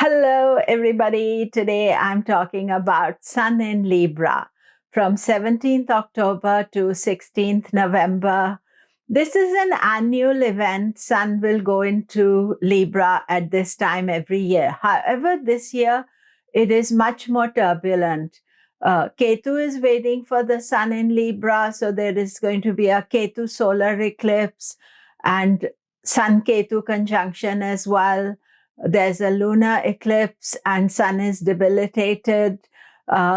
Hello, everybody. Today I'm talking about Sun in Libra from 17th October to 16th November. This is an annual event. Sun will go into Libra at this time every year. However, this year it is much more turbulent. Ketu is waiting for the Sun in Libra, so there is going to be a Ketu solar eclipse and Sun Ketu conjunction as well. There's a lunar eclipse and Sun is debilitated.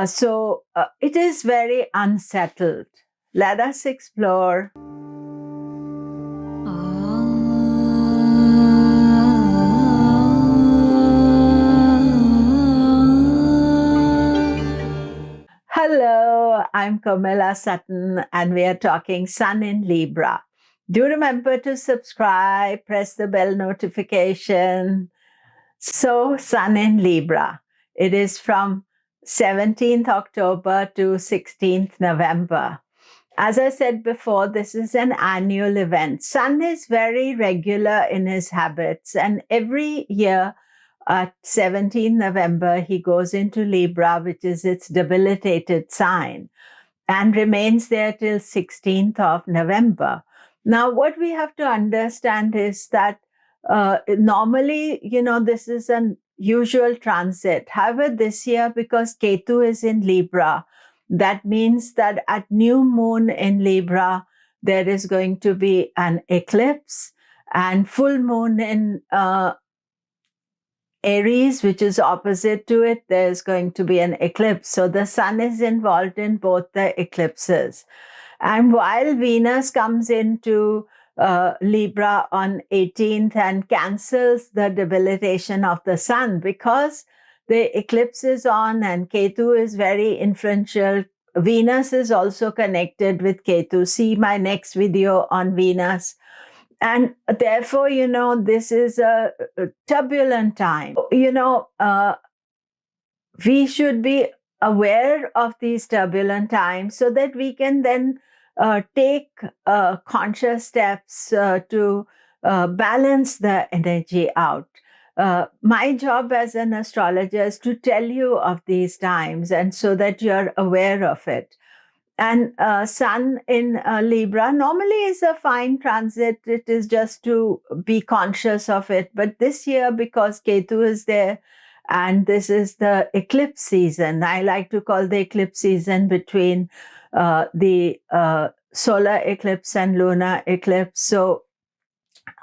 So it is very unsettled. Let us explore. Hello, I'm Komilla Sutton and we are talking Sun in Libra. Do remember to subscribe, press the bell notification. So, Sun in Libra. It is from 17th October to 16th November. As I said before, this is an annual event. Sun is very regular in his habits, and every year at 17th November, he goes into Libra, which is its debilitated sign, and remains there till 16th of November. Now, what we have to understand is that normally, this is an usual transit. However, this year, because Ketu is in Libra, that means that at new moon in Libra, there is going to be an eclipse, and full moon in Aries, which is opposite to it, there's going to be an eclipse. So the Sun is involved in both the eclipses. And while Venus comes into Libra on 18th and cancels the debilitation of the Sun, because the eclipse is on and Ketu is very influential. Venus is also connected with Ketu. See my next video on Venus. And therefore, this is a turbulent time. We should be aware of these turbulent times so that we can then take conscious steps to balance the energy out. My job as an astrologer is to tell you of these times, and so that you're aware of it. And Sun in Libra normally is a fine transit. It is just to be conscious of it. But this year, because Ketu is there, and this is the eclipse season, I like to call the eclipse season between the solar eclipse and lunar eclipse. So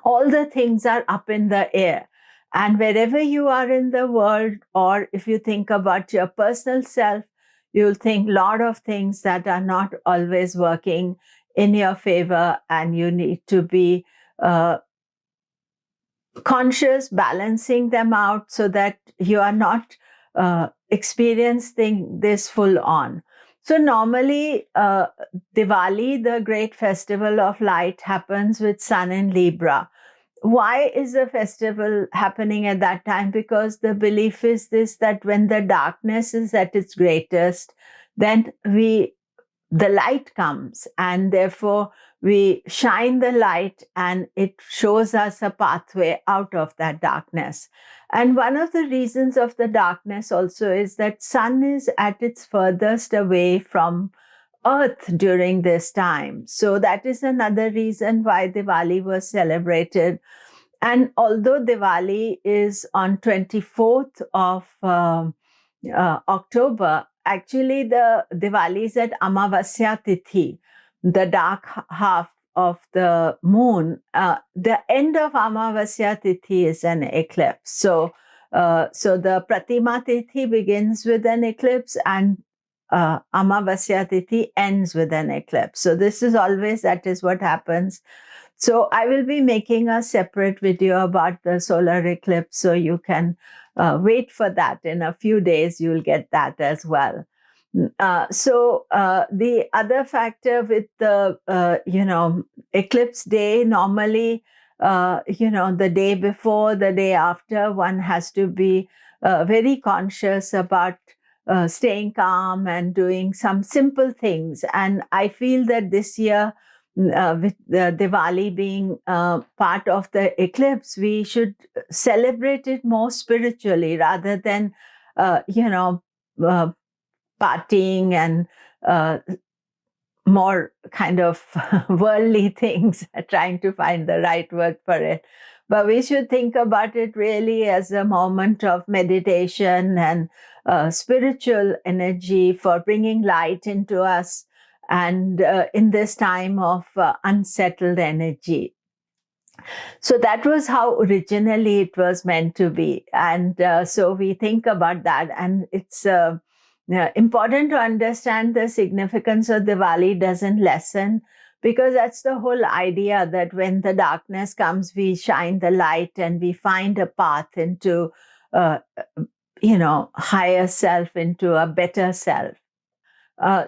all the things are up in the air. And wherever you are in the world, or if you think about your personal self, you'll think a lot of things that are not always working in your favor, and you need to be conscious, balancing them out so that you are not experiencing this full on. So normally, Diwali, the great festival of light, happens with Sun in Libra. Why is the festival happening at that time? Because the belief is this, that when the darkness is at its greatest, then the light comes, and therefore we shine the light and it shows us a pathway out of that darkness. And one of the reasons of the darkness also is that Sun is at its furthest away from Earth during this time. So that is another reason why Diwali was celebrated. And although Diwali is on 24th of October, actually the Diwali is at Amavasya Tithi, the dark half of the moon. The end of Amavasya Tithi is an eclipse. So the Pratima Tithi begins with an eclipse, and Amavasya Tithi ends with an eclipse. So this is always, that is what happens. So I will be making a separate video about the solar eclipse, so you can wait for that. In a few days, you'll get that as well. So the other factor with the, eclipse day, normally, the day before, the day after, one has to be very conscious about staying calm and doing some simple things. And I feel that this year with Diwali being part of the eclipse, we should celebrate it more spiritually rather than, partying and more kind of worldly things, trying to find the right word for it. But we should think about it really as a moment of meditation and spiritual energy for bringing light into us, and in this time of unsettled energy. So that was how originally it was meant to be. And so we think about that. And it's important to understand the significance of Diwali doesn't lessen, because that's the whole idea, that when the darkness comes, we shine the light and we find a path into, higher self, into a better self.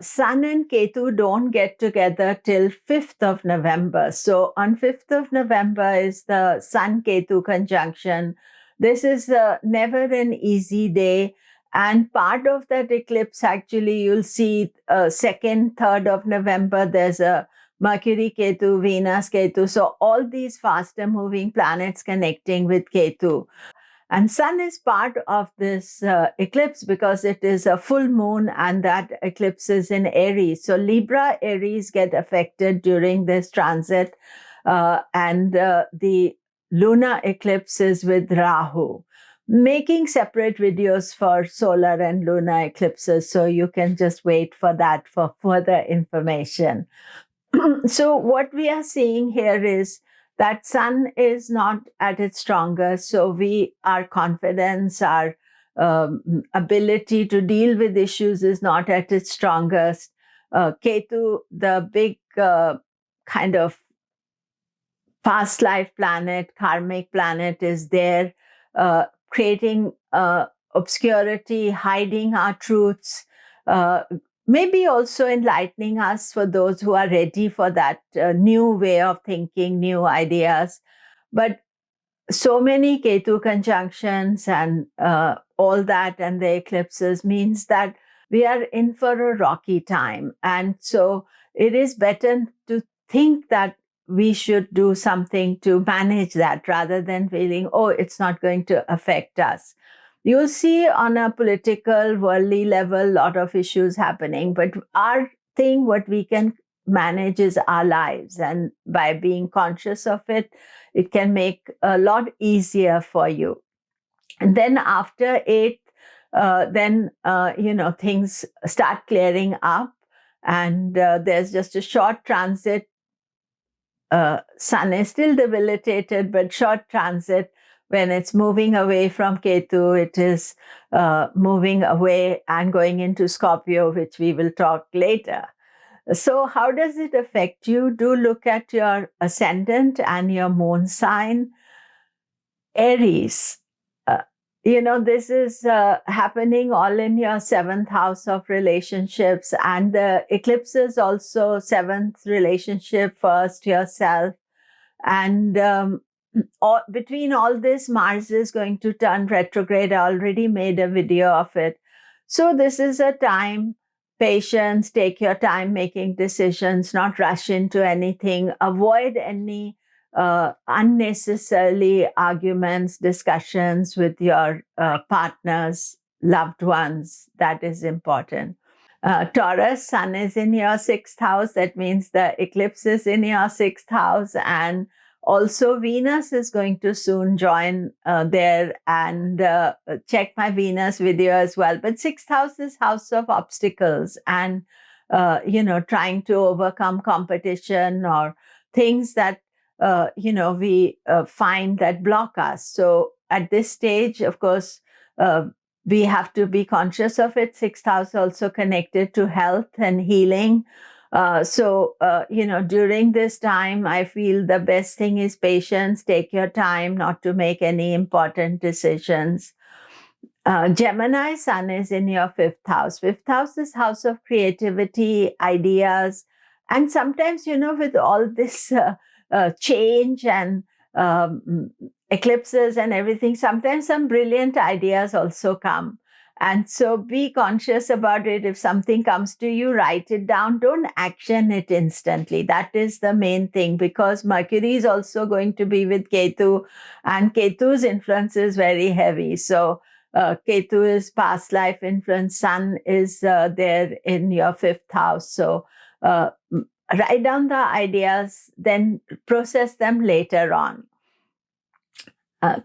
Sun and Ketu don't get together till 5th of November. So on 5th of November is the Sun-Ketu conjunction. This is never an easy day. And part of that eclipse, actually, you'll see 2nd, 3rd of November, there's a Mercury-Ketu, Venus-Ketu. So all these faster moving planets connecting with Ketu. And Sun is part of this eclipse because it is a full moon, and that eclipse is in Aries. So Libra, Aries get affected during this transit. And the lunar eclipse is with Rahu. Making separate videos for solar and lunar eclipses, so you can just wait for that for further information. So what we are seeing here is that Sun is not at its strongest. So our confidence, our ability to deal with issues is not at its strongest. Ketu, the big kind of past life planet, karmic planet, is there, creating obscurity, hiding our truths, maybe also enlightening us for those who are ready for that new way of thinking, new ideas. But so many Ketu conjunctions and all that, and the eclipses means that we are in for a rocky time. And so it is better to think that we should do something to manage that rather than feeling, oh, it's not going to affect us. You'll see on a political, worldly level, a lot of issues happening, but our thing, what we can manage is our lives. And by being conscious of it, it can make a lot easier for you. And then after 8th, things start clearing up, and there's just a short transit. Sun is still debilitated, but short transit. When it's moving away from Ketu, it is moving away and going into Scorpio, which we will talk later. So how does it affect you? Do look at your ascendant and your moon sign. Aries, this is happening all in your 7th house of relationships, and the eclipse is also 7th relationship, first yourself. And between all this, Mars is going to turn retrograde. I already made a video of it. So this is a time, patience, take your time making decisions, not rush into anything, avoid any unnecessarily arguments, discussions with your partners, loved ones. That is important. Taurus, Sun is in your 6th house. That means the eclipse is in your 6th house, and also Venus is going to soon join there, and check my Venus video as well. But 6th house is house of obstacles and, trying to overcome competition or things that, we find that block us. So at this stage, of course, we have to be conscious of it. 6th house also connected to health and healing. During this time, I feel the best thing is patience. Take your time not to make any important decisions. Gemini, Sun is in your 5th house. 5th house is house of creativity, ideas. And sometimes, with all this change and eclipses and everything, sometimes some brilliant ideas also come. And so be conscious about it. If something comes to you, write it down. Don't action it instantly. That is the main thing, because Mercury is also going to be with Ketu, and Ketu's influence is very heavy. So Ketu is past life influence. Sun is there in your fifth house. So write down the ideas, then process them later on.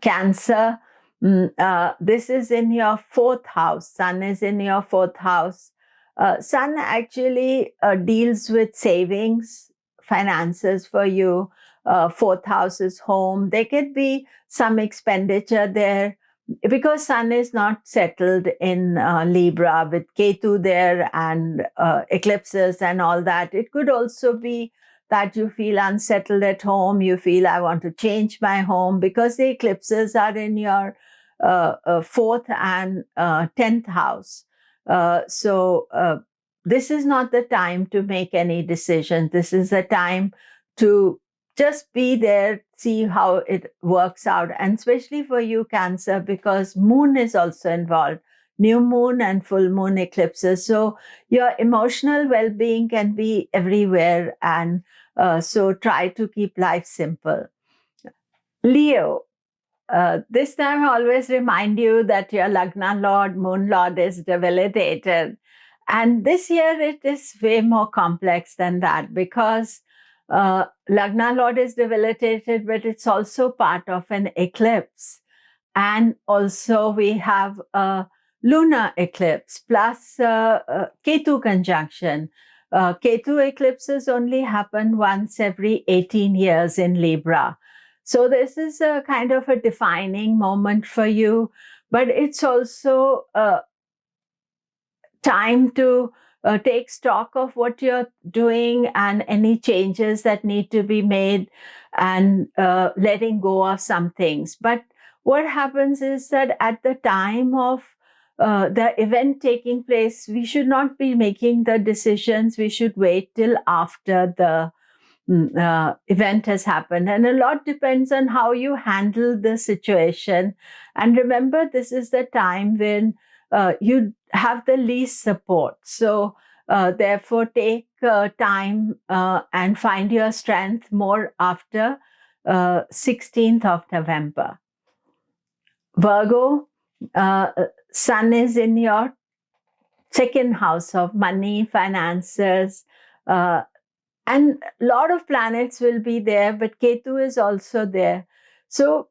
Cancer, this is in your fourth house. Sun is in your fourth house. Sun actually deals with savings, finances for you. Fourth house is home. There could be some expenditure there because Sun is not settled in Libra with Ketu there and eclipses and all that. It could also be that you feel unsettled at home, you feel, I want to change my home, because the eclipses are in your fourth and 10th house. So this is not the time to make any decisions. This is the time to just be there, see how it works out. And especially for you, Cancer, because moon is also involved. New moon and full moon eclipses. So your emotional well-being can be everywhere. And so try to keep life simple. Leo, this time I always remind you that your Lagna Lord, Moon Lord is debilitated. And this year it is way more complex than that, because Lagna Lord is debilitated, but it's also part of an eclipse. And also we have a lunar eclipse plus Ketu conjunction. Ketu eclipses only happen once every 18 years in Libra. So this is a kind of a defining moment for you, but it's also time to take stock of what you're doing and any changes that need to be made, and letting go of some things. But what happens is that at the time of the event taking place, we should not be making the decisions. We should wait till after the event has happened. And a lot depends on how you handle the situation. And remember, this is the time when you have the least support. So therefore, take time and find your strength more after 16th of November. Virgo, Sun is in your second house of money, finances, and a lot of planets will be there, but Ketu is also there. So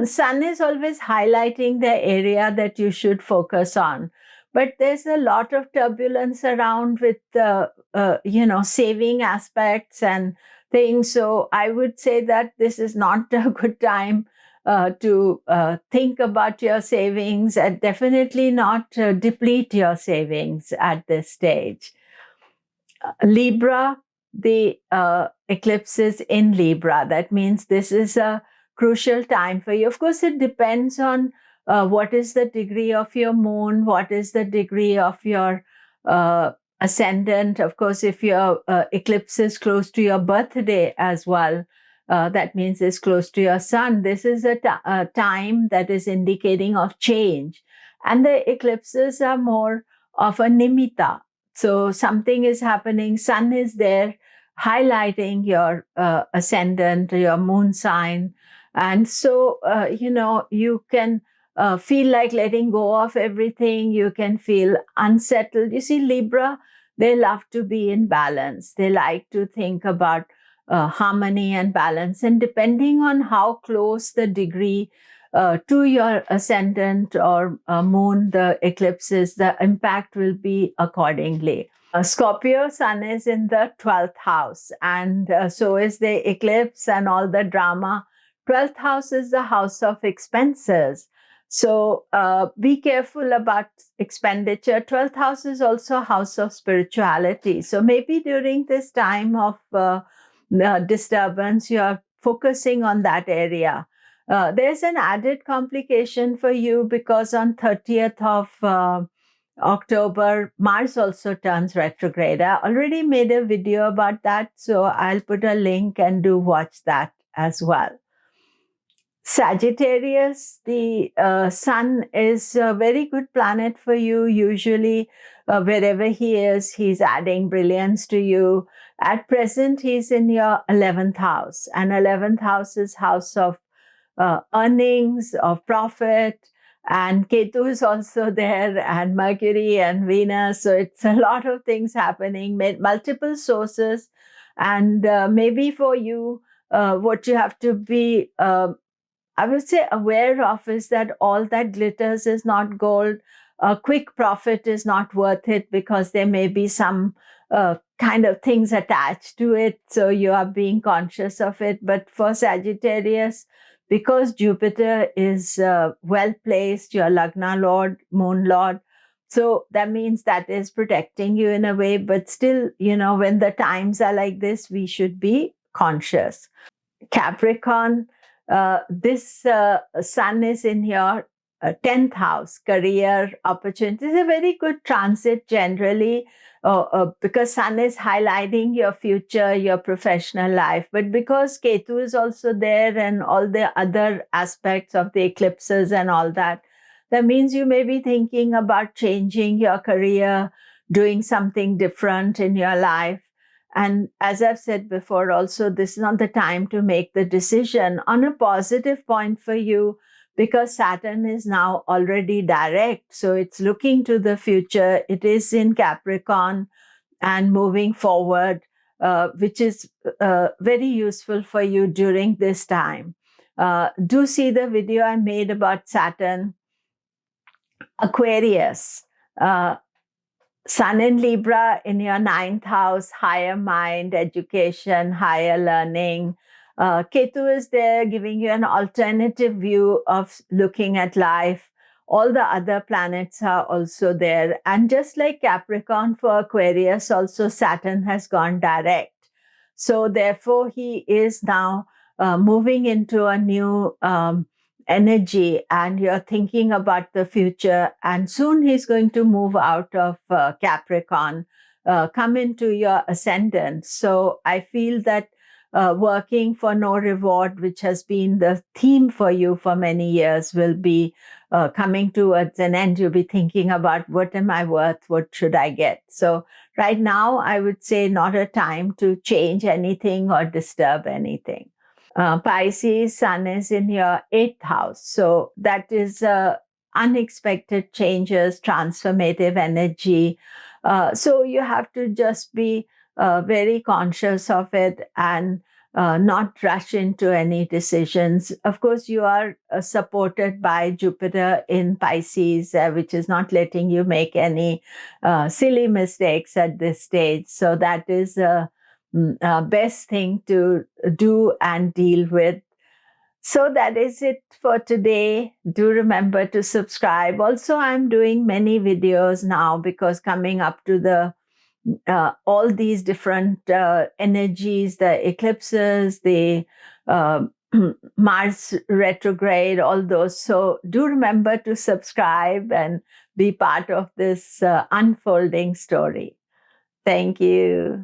Sun is always highlighting the area that you should focus on. But there's a lot of turbulence around with saving aspects and things. So I would say that this is not a good time to think about your savings, and definitely not deplete your savings at this stage. Libra, the eclipse is in Libra. That means this is a crucial time for you. Of course, it depends on what is the degree of your moon, what is the degree of your ascendant. Of course, if your eclipse is close to your birthday as well, that means it's close to your sun. This is a time that is indicating of change. And the eclipses are more of a nimitta. So something is happening, sun is there highlighting your ascendant, your moon sign. And so, you can feel like letting go of everything. You can feel unsettled. You see, Libra, they love to be in balance. They like to think about harmony and balance. And depending on how close the degree to your ascendant or moon, the eclipses, the impact will be accordingly. Scorpio, sun is in the 12th house, and so is the eclipse and all the drama. 12th house is the house of expenses. So be careful about expenditure. 12th house is also a house of spirituality. So maybe during this time of disturbance, you're focusing on that area. There's an added complication for you because on 30th of October, Mars also turns retrograde. I already made a video about that, so I'll put a link and do watch that as well. Sagittarius, the sun is a very good planet for you. Usually, wherever he is, he's adding brilliance to you. At present, he's in your 11th house, and 11th house is house of earnings, of profit. And Ketu is also there, and Mercury and Venus. So it's a lot of things happening, multiple sources. And maybe for you, what you have to be I would say aware of is that all that glitters is not gold. A quick profit is not worth it because there may be some kind of things attached to it. So you are being conscious of it. But for Sagittarius, because Jupiter is well placed, your Lagna Lord, Moon Lord, so that means that is protecting you in a way. But still, when the times are like this, we should be conscious. Capricorn, this sun is in your 10th house, career opportunities. A very good transit generally because sun is highlighting your future, your professional life. But because Ketu is also there and all the other aspects of the eclipses and all that, that means you may be thinking about changing your career, doing something different in your life. And as I've said before, also, this is not the time to make the decision. On a positive point for you, because Saturn is now already direct, so it's looking to the future. It is in Capricorn and moving forward, which is very useful for you during this time. Do see the video I made about Saturn. Aquarius. Sun in Libra in your 9th house, higher mind, education, higher learning. Ketu is there giving you an alternative view of looking at life. All the other planets are also there. And just like Capricorn for Aquarius, also Saturn has gone direct. So therefore, he is now moving into a new energy, and you're thinking about the future, and soon he's going to move out of Capricorn, come into your ascendant. So I feel that working for no reward, which has been the theme for you for many years, will be coming towards an end. You'll be thinking about, what am I worth? What should I get? So right now, I would say not a time to change anything or disturb anything. Pisces, sun is in your 8th house. So that is unexpected changes, transformative energy. So you have to just be very conscious of it and not rush into any decisions. Of course, you are supported by Jupiter in Pisces, which is not letting you make any silly mistakes at this stage. So that is best thing to do and deal with. So that is it for today. Do remember to subscribe. Also, I'm doing many videos now because coming up to the all these different energies, the eclipses, the Mars retrograde, all those. So do remember to subscribe and be part of this unfolding story. Thank you.